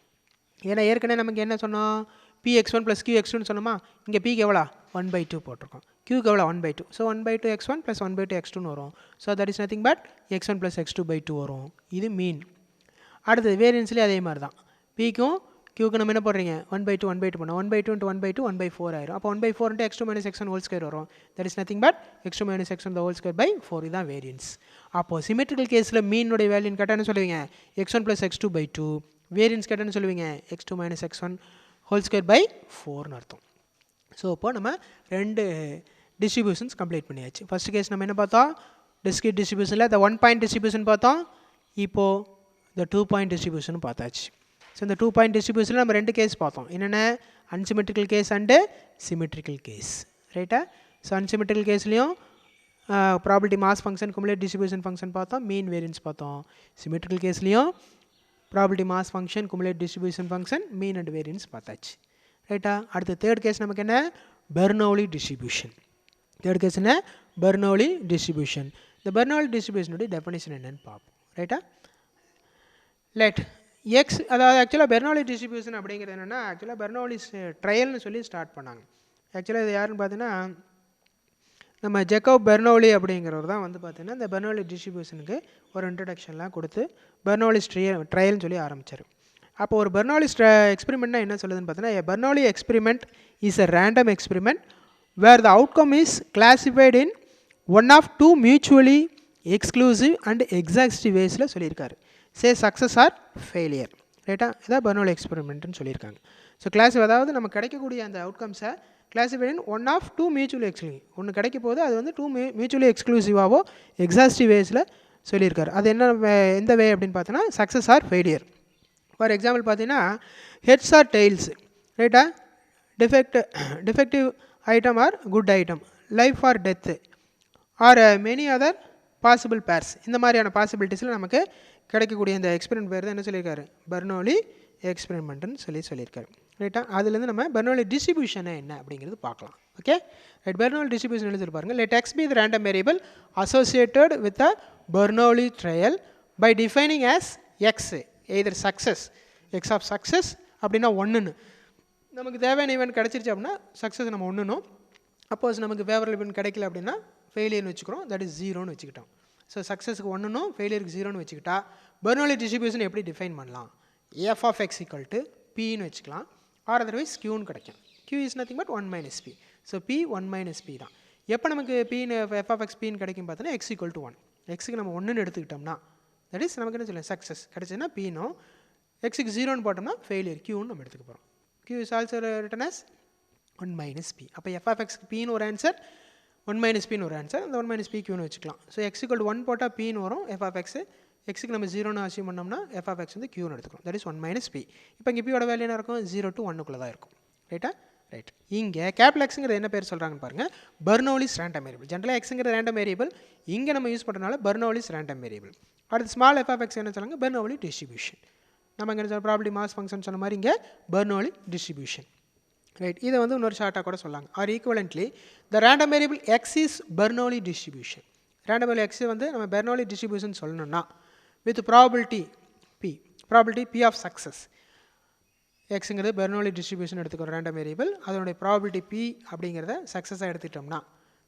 ஏன்னா ஏற்கனவே நமக்கு என்ன சொன்னோம் px1 ப்ளஸ் qx2ன்னு சொன்னோமா இங்கே pக்கு எவ்வளோ 1/2 போட்டிருக்கோம் qக்கு எவ்வளோ 1/2 ஸோ 1/2 x1 ப்ளஸ் 1/2 x2ன்னு வரும் so that is nothing but x1 plus x2/2 வரும் இது மீன் அடுத்தது வேரியன்ஸ்லேயே அதே மாதிரி தான் pக்கும் qக்கு நம்ம என்ன போடுறீங்க 1/2 பண்ணோம் 1/2 into 1/2 1/4 ஆயிரும் அப்போ 1/4 into x2 minus x1 whole square வரும் that is nothing but x2 minus x1 the whole square by 4 இதுதான் வேரியன்ஸ் அப்போது சிமெட்ரிக்கல் கேஸில் மீனுடைய வேல்யூன்னு கேட்டால் என்ன சொல்லுவீங்க x1 ப்ளஸ் x2/2 வேரியன்ஸ் கேட்டான்னு சொல்லுவீங்க x2 minus x1 whole square by 4ன்னு அர்த்தம் ஸோ இப்போ நம்ம ரெண்டு டிஸ்ட்ரிபியூஷன்ஸ் கம்ப்ளீட் பண்ணியாச்சு ஃபஸ்ட் கேஸ் நம்ம என்ன பார்த்தோம் டிஸ்கிரீட் டிஸ்ட்ரிபியூஷனில் இந்த 1 பாயிண்ட் டிஸ்ட்ரிபியூஷன் பார்த்தோம் இப்போது இந்த 2 பாயிண்ட் டிஸ்ட்ரிபியூஷன் பார்த்தாச்சு ஸோ இந்த 2 பாயிண்ட் டிஸ்ட்ரிபியூஷனில் நம்ம ரெண்டு கேஸ் பார்த்தோம் என்னென்ன unsymmetrical case and symmetrical case ரைட்டா ஸோ அன்சிமெட்ரிக்கல் கேஸ்லேயும் probability mass function cumulate distribution function பார்த்தோம் மீன் வேரியன்ஸ் பார்த்தோம் சிமெட்ரிக்கல் கேஸ்லேயும் probability mass function cumulate distribution function mean and variance பார்த்தாச்சு ரைட்டா அடுத்த தேர்ட் கேஸ் நமக்கு என்ன பெர்னௌலி டிஸ்ட்ரிபியூஷன் தேர்ட் கேஸ் என்ன பெர்னௌலி டிஸ்ட்ரிபியூஷன் இந்த பெர்னௌலி டிஸ்ட்ரிபியூஷனுடைய டெஃபினிஷன் என்னன்னு பார்ப்போம் ரைட்டா லெட் எக்ஸ் அதாவது ஆக்சுவலாக பெர்னௌலி டிஸ்ட்ரிபியூஷன் அப்படிங்கிறது என்னென்னா ஆக்சுவலாக பெர்னௌலி ட்ரையல்னு சொல்லி ஸ்டார்ட் பண்ணாங்க ஆக்சுவலாக இது யாருன்னு பார்த்தீங்கன்னா நம்ம ஜெக்கப் பெர்னௌலி அப்படிங்கிறவர் தான் வந்து பார்த்தீங்கன்னா இந்த பெர்னௌலி டிஸ்ட்ரிபியூஷனுக்கு ஒரு இன்ட்ரடக்ஷன்லாம் கொடுத்து பெர்னௌலி ட்ரையல்னு சொல்லி ஆரம்பித்தார் அப்போ ஒரு பெர்னௌலி எக்ஸ்பெரிமெண்ட்னா என்ன சொல்லுதுன்னு பார்த்தீங்கன்னா Bernoulli experiment is a random experiment where the outcome is classified in one of two mutually exclusive and exhaustive வேஸில் சொல்லியிருக்காரு. Say success or failure. ரைட்டா, இதான் பெர்னோலி எக்ஸ்பெரிமெண்ட்னு சொல்லியிருக்காங்க. ஸோ கிளாஸ் அதாவது நம்ம கிடைக்கக்கூடிய அந்த அவுட்கம்ஸை classified in one of two mutually exclusive. ஒன்று கிடைக்க போது அது வந்து டூ மியூச்சுவலி எக்ஸ்க்ளூசிவாவோ எக்ஸாஸ்டிவ் வேஸில் சொல்லியிருக்காரு. அது என்ன எந்த வே அப்படின்னு பார்த்தோன்னா success or failure. For example பார்த்தீங்கன்னா ஹெட்ஸ் ஆர் டெய்ல்ஸ். ரைட்டா, defective item or good item, life or death or many other possible pairs. இந்த மாதிரியான பாசிபிலிட்டிஸில் நமக்கு கிடைக்கக்கூடிய இந்த எக்ஸ்பெரிமெண்ட் பேர் தான் என்ன சொல்லியிருக்காரு, பெர்னோலி எக்ஸ்பெரிமெண்ட்டுன்னு சொல்லியிருக்காரு. ரைட்டா, அதுலேருந்து நம்ம பெர்னோலி டிஸ்ட்ரிபியூஷனை என்ன அப்படிங்கிறது பார்க்கலாம். ஓகே ரைட், பெர்னோலி டிஸ்ட்ரிபியூஷன் எழுதி பாருங்க. Let x be the random variable associated with a Bernoulli trial by defining as x either success, x of success அப்படின்னா ஒன்றுன்னு. நமக்கு தேவையான ஈவெண்ட் கிடச்சிருச்சு அப்படின்னா சக்ஸஸ் நம்ம ஒன்றுனும், அப்போஸ் நமக்கு ஃபேவரபிள் ஈவெண்ட் கிடைக்கல அப்படின்னா ஃபெயிலியர்னு வச்சுக்கிறோம், தட் இஸ் ஜீரோன்னு வச்சுக்கிட்டோம். ஸோ சக்ஸஸுக்கு ஒன்றுனும் ஃபெயிலியருக்கு ஜீரோன்னு வச்சுக்கிட்டா பெர்னோலி டிஸ்ட்ரிபியூஷன் எப்படி டிஃபைன் பண்ணலாம், f of X equal to பின்னு வச்சுக்கலாம், ஆர் அதர்வைஸ் கியூன்னு கிடைக்கும். Q is nothing but 1 - p. So p 1 - p தான். எப்போ நமக்கு பின்னு எஃப் ஆஃப் எக்ஸ் பின்னு கிடைக்கும் பார்த்தோன்னா எக்ஸ் ஈக்குவல் டு 1. எக்ஸுக்கு நம்ம ஒன்றுன்னு எடுத்துக்கிட்டோம்னா தட் இஸ் நமக்கு என்ன சொல்லலாம் சக்ஸஸ் கிடைச்சதுன்னா பின்னும், எக்ஸுக்கு ஜீரோன்னு போட்டோம்னா ஃபெயிலியர் கியூன்னு நம்ம எடுத்துக்க போகிறோம். Q is also written as 1 - p. அப்போ எஃப் ஆஃப் எக்ஸ்க்கு பின்னு ஒரு ஆன்சர், 1 - pன்னு ஒரு ஆன்சர், அந்த 1 - p கியூன்னு வச்சுக்கலாம். ஸோ எக்ஸ் ஈக்குவல் டு 1 போட்டால் பின்னு வரும் எஃப் ஆஃப் எக்ஸ், எக்ஸுக்கு நம்ம ஜீரோன்னு அசியூம் பண்ணோம்னா எஃப் ஆஃப் எக்ஸ் வந்து கியூன்னு எடுத்துக்கலாம், தட் இஸ் 1 - p. இப்போ இங்கே பியோட வேல்யூ என்ன இருக்கும், 0 to 1 தான் இருக்கும். ரைட்டா, ரைட். இங்கே கேபிட்டல் எக்ஸுங்கிறது என்ன பேர் சொல்கிறாங்கன்னு பாருங்கள், பெர்னோலிஸ் ரேண்டம் வேரியபிள். ஜென்ரலாக எக்ஸுங்கிற ரேண்டம் வேரியபிள், இங்கே நம்ம யூஸ் பண்ணுறதுனால பெர்னோலிஸ் ரேண்டம் வேரியபிள். அடுத்து ஸ்மால் எஃப் ஆஃப் எக்ஸ் என்ன சொல்லுங்க, பெர்னோலி டிஸ்ட்ரிபியூஷன். நம்ம இங்கே சொல்ல ப்ராபர்ட்டி மாஸ் ஃபங்க்ஷன் சொன்ன மாதிரி இங்கே பெர்னோலி டிஸ்ட்ரிபியூஷன். ரைட், இதை வந்து இன்னொரு ஷார்ட்டாக கூட சொல்லாங்க. Or equivalently the random variable x is Bernoulli distribution. Random variable x வந்து நம்ம பெர்னோலி டிஸ்ட்ரிபியூஷன் சொல்லணும்னா with probability p, probability p of success. எக்ஸுங்கிறது பெர்னோலி டிஸ்ட்ரிபியூஷன் எடுத்துக்கிறோம் ரேண்டம் வேரியபிள், அதனுடைய ப்ராபபிலிட்டி பி அப்படிங்கிறத சக்ஸஸாக எடுத்துட்டோம்னா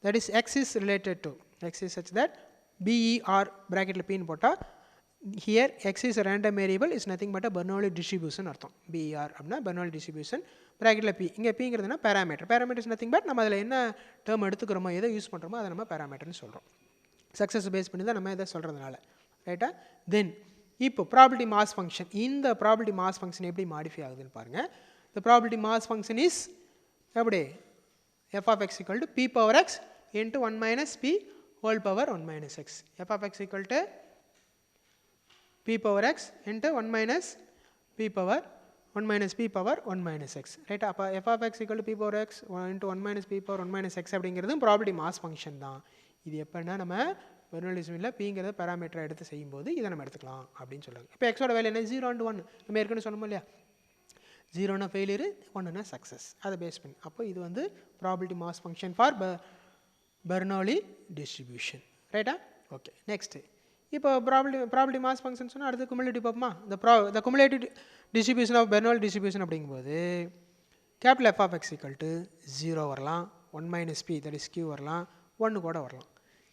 that is x is related to x is such that BER ப்ராக்கெட்டில் பின்னு போட்டால் here x is a random variable is nothing but a Bernoulli distribution அர்த்தம். BR அப்படின்னா Bernoulli distribution ப்ராக்கெட்டில் p. இங்கே pங்கிறதுனா parameter. Parameter is nothing but நம்ம அதில் என்ன டேர்ம் எடுத்துக்கிறோமோ எதை யூஸ் பண்ணுறோமோ அதை நம்ம பேராமீட்டர்னு சொல்கிறோம். சக்ஸஸ் பேஸ் பண்ணி தான் நம்ம இதை சொல்கிறதுனால. ரைட்டா, தென் இப்போ ப்ராபபிலிட்டி மாஸ் ஃபங்க்ஷன், இந்த ப்ராபபிலிட்டி மாஸ் ஃபங்க்ஷன் எப்படி மாடிஃபை ஆகுதுன்னு பாருங்கள். இந்த ப்ராபபிலிட்டி மாஸ் ஃபங்க்ஷன் இஸ் எப்படி f of x equal to p power x into 1 - p whole power 1 - x. f of x equal to p power x into 1 - p power 1 - p power 1 - x. Right, அப்போ f of x equal to p power x into 1 - p power 1 - x அப்படிங்கிறது probability mass function தான். இது எப்போனா நம்ம Bernoulli டிஸ்ட்ரிபியூஷனில் பிங்கிறத பேராமீட்டரை எடுத்து செய்யும்போது இதை நம்ம எடுத்துக்கலாம் அப்படின்னு சொல்லுவாங்க. இப்போ எக்ஸோட வேல்யூ என்ன, 0 and 1 நம்ம ஏற்கனவே சொன்னோம் இல்லையா, 0னா ஃபெயிலியர், 1னா சக்ஸஸ், அதை பேஸ் பண்ணி. அப்போ இது வந்து probability mass function for Bernoulli distribution. ரைட்டா, ஓகே. நெக்ஸ்ட்டு இப்போ ப்ராபபிலிட்டி மாஸ் ஃபங்க்ஷன் சொன்னால் அடுத்து குமுலேட்டிவ் பார்ப்போமா. The cumulative distribution of Bernoulli distribution அப்படிங்கும்போது capital F of X equal to 0 வரலாம், 1 - p தட் இஸ் q வரலாம், 1 கூட வரலாம்.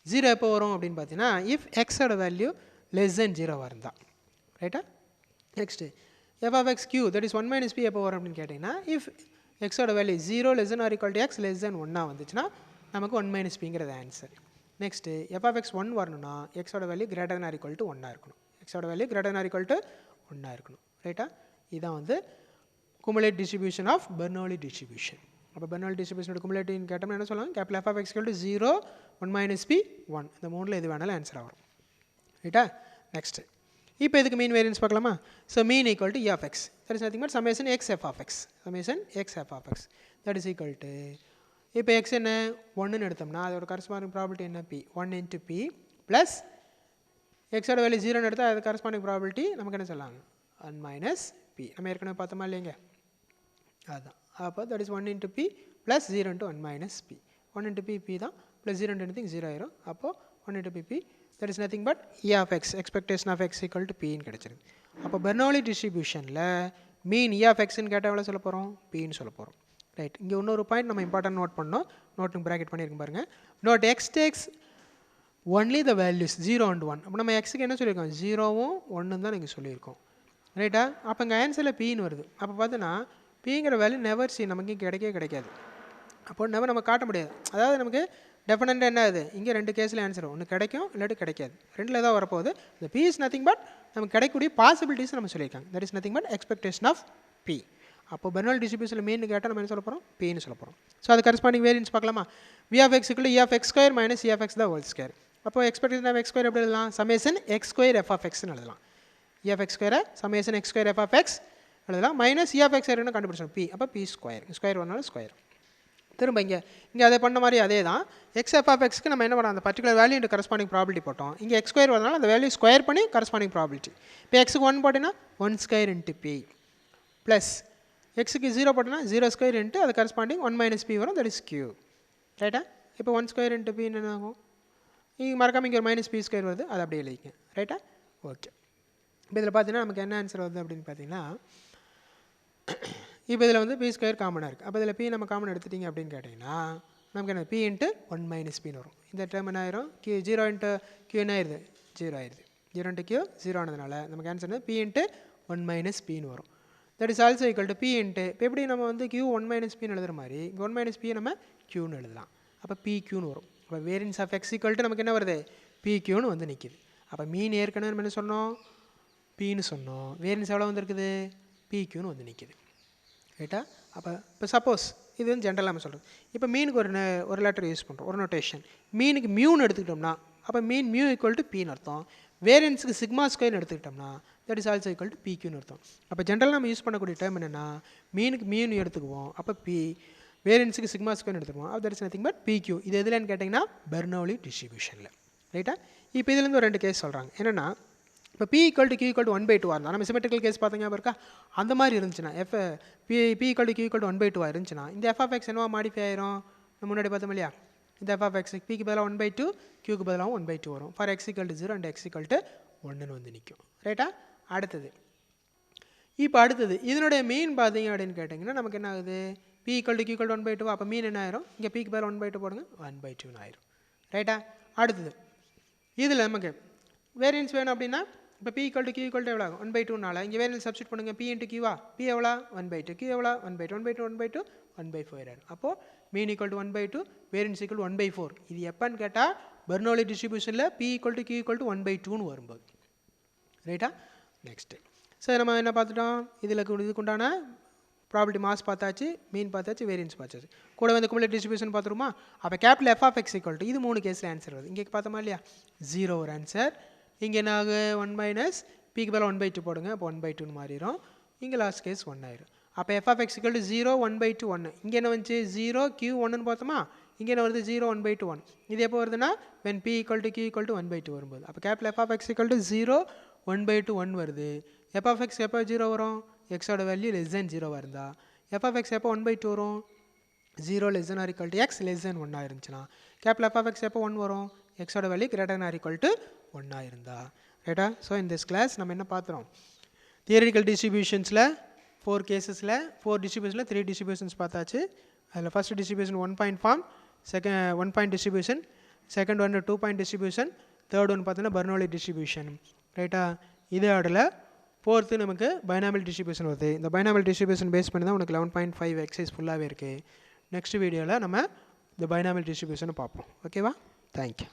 0 எப்போ வரும் அப்படின்னு பார்த்தீங்கன்னா இஃப் எக்ஸோட வேல்யூ லெஸ் தென் 0 இருந்தால். ரைட்டா, next f of x q that is 1 - p எப்போ வரும் அப்படின்னு கேட்டிங்கன்னா இஃப் எக்ஸோட வேல்யூ 0 less than or equal to X less than 1 வந்துச்சுன்னா நமக்கு 1 - pங்கிறது answer. Next f of x 1 வரணும்னா எக்ஸோட value greater than or equal to 1 இருக்கணும். எக்ஸோட value greater than or equal to 1 இருக்கணும். ரைட்டா, இதுதான் வந்து cumulate distribution of Bernoulli distribution. அப்போ பெர்னோலி டிஸ்ட்ரிபியூஷனோட குமுலேட்டிவ்னு கேட்டோம்னா என்ன சொல்லலாம், capital F of X equal to 0, 1 - p 1, இந்த மூணில் எது வேணாலும் ஆன்சராக வரும். ரைட்டா, நெக்ஸ்ட்டு இப்போ இதுக்கு மீன் வேரியன்ஸ் பார்க்கலாமா. So mean equal to e of x, that is nothing but summation x f of x, summation x f of x that is equal to இப்போ எக்ஸ் என்ன 1ன்னு எடுத்தோம்னா அதோட கரஸ்பாண்டிங் ப்ராபபிலிட்டி என்ன p, 1 into p ப்ளஸ் எக்ஸோட value 0ன்னு எடுத்தால் அது corresponding probability நமக்கு என்ன சொல்லலாம் 1 - p. நம்ம ஏற்கனவே பார்த்தோமா இல்லைங்க, அதுதான். அப்போ that is 1 into p plus 0 into 1 - p. 1 into p தான் ப்ளஸ் 0 into anything 0 ஆயிரும். அப்போது 1 into p that is nothing but e of x, expectation of x equal to pன்னு கிடச்சிருக்கு. அப்போ பெர்னோலி டிஸ்ட்ரிபியூஷனில் மீன் e of xன்னு கேட்டால் எவ்வளோ சொல்ல போகிறோம், pன்னு சொல்ல போகிறோம். ரைட், இங்கே இன்னொரு பாயிண்ட் நம்ம இம்பார்ட்டன்ட் நோட் பண்ணோம், நோட்டுக்கு ப்ராக்கெட் பண்ணியிருக்கோம் பாருங்கள். Note x takes only the values 0 and 1. அப்போ நம்ம எக்ஸுக்கு என்ன சொல்லியிருக்கோம், 0வும் 1ன்னு தான் நீங்கள் சொல்லியிருக்கோம். ரைட்டா, அப்போ இங்கே ஆன்சரில் பின்னு வருது. அப்போ பார்த்தோன்னா பிங்கிற வேல்யூ நெவர் சி நமக்கு கிடைக்கவே கிடைக்காது. அப்போ நம்ம காட்ட முடியாது. அதாவது நமக்கு டெஃபினட் என்ன இது இங்கே ரெண்டு கேஸில் ஆன்சர் ஒன்று கிடைக்கும் இல்லாட்டி கிடைக்காது ரெண்டில் தான் வரப்போகுது இந்த பி இஸ் நத்திங் பட் நமக்கு கிடைக்கக்கூடிய பாசிபிலிட்டிஸ் நம்ம சொல்லியிருக்காங்க that is nothing but expectation of p அப்போ பெர்னோலி டிஸ்ட்ரிபியூஷனில் மீன் கேட்டால் நம்ம என்ன சொல்ல போகிறோம் பின்னு சொல்ல போகிறோம் ஸோ அது கரஸ்பாண்டிங் வேரியன்ஸ் பார்க்கலாமா v of x equal e of x square minus E of x the whole square அப்போ எக்ஸ்பெக்டேஷன் ஆஃப் எக்ஸ் ஸ்கொயர் எப்படி எழுதலாம் summation x square f of எக்ஸ்னு எழுதலாம் இ ஆஃப் எக்ஸ் ஸ்கொயரை summation x square f of x எழுதலாம் minus E of x ஸ்கொயர்னு கண்டுபிடிச்சோம் p அப்போ பி ஸ்கொயர் ஸ்கொயர் வரனால ஸ்கொயர் திரும்ப இங்கே அதை பண்ண மாதிரி அதே தான் எக்ஸ் எஃப் ஆஃப் எக்ஸ்க்கு நம்ம என்ன பண்ணோம் அந்த particular value into corresponding probability போட்டோம் இங்கே எக்ஸ் ஸ்கொயர் வரனால அந்த வேல்யூ ஸ்கொயர் பண்ணி கரஸ்பாண்டிங் ப்ராபிலிட்டி இப்போ எக்ஸுக்கு 1 போட்டிங்கன்னா 1 ஸ்கொயர் இன்ட்டு பி ப்ளஸ் எக்ஸுக்கு 0 போட்டோன்னா 0 ஸ்கொயர் இன்ட்டு அது கரஸ்பாண்டிங் 1 மைனஸ் பி வரும் தட் இஸ் கியூ ரைட்டா இப்போ 1 ஸ்கொயர் இன்ட்டு பி என்ன ஆகும் இங்கே மறக்காமல் இங்கே ஒரு மைனஸ் பி ஸ்கொயர் வருது அதை அப்படியே எழுதிக்க ரைட்டா ஓகே இப்போ இதில் பார்த்தீங்கன்னா நமக்கு என்ன ஆன்சர் வருது அப்படின்னு பார்த்தீங்கன்னா இப்போ இதில் வந்து பி ஸ்கொயர் காமனாக இருக்குது அப்போ இதில் பி நம்ம காமன் எடுத்துட்டிங்க அப்படின்னு கேட்டிங்கன்னா நமக்கு என்ன பி இன்ட்டு 1 மைனஸ் பின்னு வரும் இந்த டேர்ம் என்ன ஆயிரும் கியூ 0 இன்ட்டு கியூ என்ன ஆயிடுது 0 ஆயிடுது 0 இன்ட்டு கியூ 0 ஆனதுனால நமக்கு ஆன்சர் வந்து பி இன்ட்டு 1 மைனஸ் பின்னு வரும் that is also equal to p into இப்போ எப்படி நம்ம வந்து கியூ 1 மைனஸ் பின்னு எழுதுற மாதிரி இங்கே 1 மைனஸ் பி நம்ம கியூன்னு எழுதலாம் அப்போ பி கியூன்னு வரும் அப்போ variance of X equal to நமக்கு என்ன வருது பி கியூன்னு வந்து நிற்கிது அப்போ மீன் ஏற்கனவே நம்ம என்ன சொன்னோம் பின்னு சொன்னோம் வேரியன்ஸ் எவ்வளோ வந்துருக்குது பி கியூன்னு வந்து நிற்கிது ரைட்டா அப்போ இப்போ சப்போஸ் இது வந்து ஜென்ரலாக நம்ம சொல்கிறது இப்போ மீனுக்கு ஒரு லெட்டர் யூஸ் பண்ணுறோம் ஒரு நோட்டேஷன் மீனுக்கு மியூன்னு எடுத்துக்கிட்டோம்னா அப்போ மீன் மியூ ஈக்குவல் டு பின்னு அர்த்தம் வேரியன்ஸுக்கு சிக்மா ஸ்கொயர்னு எடுத்துக்கிட்டோம்னா that is also equal to p கியூன்னு அர்த்தம் அப்போ ஜென்ரலாக நம்ம யூஸ் பண்ணக்கூடிய டேர்ம் என்னென்னா மீனுக்கு மியூன்னு எடுத்துக்குவோம் அப்போ பி வேரியன்ஸுக்கு சிக்மா ஸ்கொயர்னு எடுத்துக்குவோம் அது that is nothing but p q இது எதுலன்னு கேட்டிங்கன்னா பெர்னோலி டிஸ்ட்ரிபியூஷனில் ரைட்டா இப்போ இதுலேருந்து ஒரு 2 கேஸ் சொல்கிறாங்க என்னென்னா இப்போ p equal to q equal to 1/2 இருந்தால் நம்ம சிமெட்ரிக்கல் கேஸ் பார்த்தீங்க இருக்கா அந்த மாதிரி இருந்துச்சுன்னா p equal to q equal to 1/2 இருந்துச்சுன்னா இந்த எஃப் ஆஃப் எக்ஸ் என்னவா மாடிஃபை ஆயிரும் நம்ம முன்னாடி பார்த்தோம் இல்லையா இந்த எஃப் ஆஃப் எக்ஸ் பிக்கு பதிலாக 1/2 கியூக்கு பதிலாக 1/2 வரும் for x equal to 0 and x equal to 1ன்னு வந்து நிற்கும் ரைட்டா அடுத்தது இப்போ அடுத்தது இதனுடைய மீன் பார்த்தீங்க அப்படின்னு கேட்டிங்கன்னா நமக்கு என்ன ஆகுது p equal to q equal to 1/2 அப்போ மீன் என்ன ஆயிரும் இங்கே பிக்கு பதிலாக 1/2 போடுங்க 1/2ன்னு ஆயிரும் ரைட்டா அடுத்தது இதில் நமக்கு வேரியன்ஸ் வேணும் அப்படின்னா இப்போ p equal to q equal to எவ்வளோ 1/2னால இங்கே வேரியன்ஸ் சப்ஸ்டிட் பண்ணுங்கள் பி இன்ட்டு கியூவா பி எவ்வளோ 1/2 கியூ எவ்வளோ 1/2 1/2 ஆயிடும் அப்போது mean equal to 1/2 variance equal 1/4 இது எப்போன்னு கேட்டால் பெர்னோலி டிஸ்ட்ரிபியூஷனில் p equal to q equal to 1/2ன்னு வரும்போது ரைட்டா நெக்ஸ்ட்டு சரி நம்ம என்ன பார்த்துட்டோம் இதில் இதுக்குண்டான ப்ராபர்ட்டி மாஸ் பார்த்தாச்சு மீன் பார்த்தாச்சு வேரியன்ஸ் பார்த்தாச்சு கூட வந்து குமுலேட்டிவ் டிஸ்ட்ரிபியூஷன் பார்த்துருமா அப்போ capital F of X equal to இது 3 கேஸில் ஆன்சர் வருது இங்கே பார்த்தோமா இல்லையா 0 ஒரு ஆன்சர் இங்கே என்ன ஆகு 1 மைனஸ் பிக்கு பதிலாக 1/2 போடுங்க அப்போ 1/2ன்னு மாறிடும் இங்கே லாஸ்ட் கேஸ் 1 ஆயிரும் அப்போ f of X equal to 0 1/2 1 இங்கே என்ன வந்துச்சு 0 கியூ 1ன்னு பார்த்தோமா இங்கே என்ன வருது 0 1/2 1 இது எப்போ வருதுன்னா when p equal to q equal to 1/2 வரும்போது அப்போ capital F of X equal to 0 1/2 1 வருது எஃப் ஆஃப் எக்ஸ் எப்போ 0 வரும் எக்ஸோட வேல்யூ லெஸ் தென் 0 வருதா எஃப் ஆஃப் எக்ஸ் எப்போ 1/2 வரும் 0 less than or equal to X less than 1 இருந்துச்சுன்னா கேபிட்டல் எஃப் ஆஃப் எக்ஸ் எப்போ 1 வரும் எக்ஸோட value greater than or equal to 1 இருந்தா ரைட்டா ஸோ இந்த கிளாஸ் நம்ம என்ன பார்த்துறோம் தியரிட்டிக்கல் டிஸ்ட்ரிபியூஷன்ஸில் 4 கேசஸில் 4 டிஸ்ட்ரிபியூஷனில் 3 டிஸ்ட்ரிபியூஷன்ஸ் பார்த்தாச்சு அதில் first distribution 1 point form second 1 point distribution second ஒன்று 2 பாயிண்ட் டிஸ்ட்ரிபியூஷன் தேர்ட் ஒன்று பார்த்தீங்கன்னா பெர்னோலி டிஸ்ட்ரிபியூஷன் ரைட்டா இதே ஆர்டரில் ஃபோர்த்து நமக்கு பைனாமியல் டிஸ்ட்ரிபியூஷன் வருது இந்த பைனாமியல் டிஸ்ட்ரிபியூஷன் பேஸ் பண்ணி தான் உனக்கு 11.5 எக்ஸசைஸ் ஃபுல்லாகவே இருக்குது நெக்ஸ்ட் வீடியோவில் நம்ம இந்த பைனாமியல் டிஸ்ட்ரிபியூஷனை பார்ப்போம் ஓகேவா தேங்க்யூ